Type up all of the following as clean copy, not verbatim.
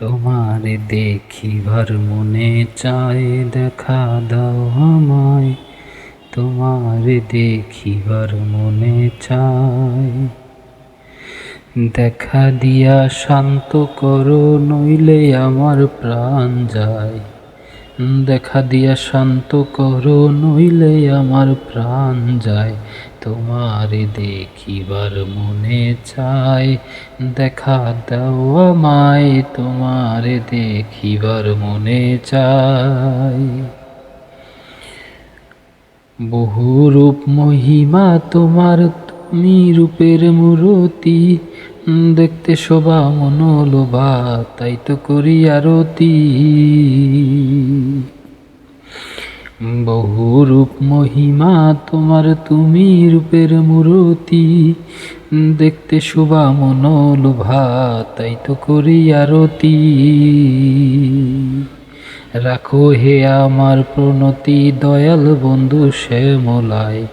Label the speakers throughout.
Speaker 1: তোমারে দেখিবার মনে চায়, দেখা দাও আমায়। তোমারে দেখিবার মনে চায়, দেখা দিয়া শান্ত করো, নইলে আমার প্রাণ যায়। দেখা দিয়া শান্ত করো, নইলে আমার প্রাণ যায়। তোমারে দেখিবার মনে চায়, দেখা দাও আমায়। তোমারে দেখিবার মনে চায়। বহু রূপ মহিমা তোমার, তুমি রূপের মূরতি। দেখতে শোভা মনোলোভা, তাই তো করি আরতি। বহু রূপ মহিমা তোমার, তুমি রূপের মূরতি। দেখতে শোভা মনোলোভা, তাই তো করি আরতি। রাখো হে আমার প্রণতি, দয়াল বন্ধু শ্যামলায়।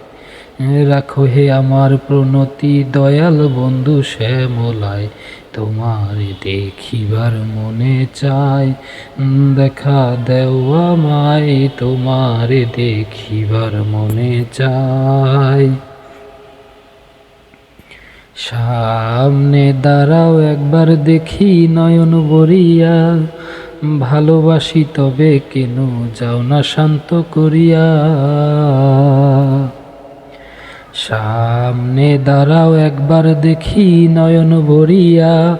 Speaker 1: রাখো হে আমার প্রণতি, দয়াল বন্ধু শ্যামলায়। তোমারে দেখিবার মনে চায়, দেখা দেও আমায়। তোমারে দেখিবার মনে চায়। সামনে দাঁড়াও একবার দেখি নয়ন ভরিয়া, ভালোবাসি তবে কেন যাও না শান্ত করিয়া। সামনে দাঁড়াও একবার দেখি নয়ন ভরিয়া,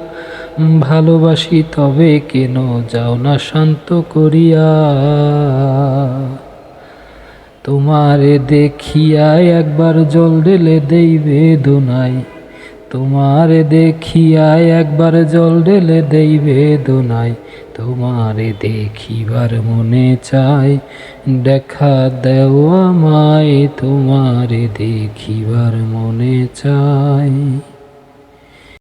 Speaker 1: ভালোবাসি তবে কেন যাও না শান্ত করিয়া। তোমারে দেখিয়া একবার জল ঢেলে দেই বেদনায়। তোমারে দেখিয়া একবার জল ঢেলে দেই বেদনায়। তোমারে দেখিবার মনে চায়, দেখা দেও আমায়। তোমারে দেখিবার মনে চায়।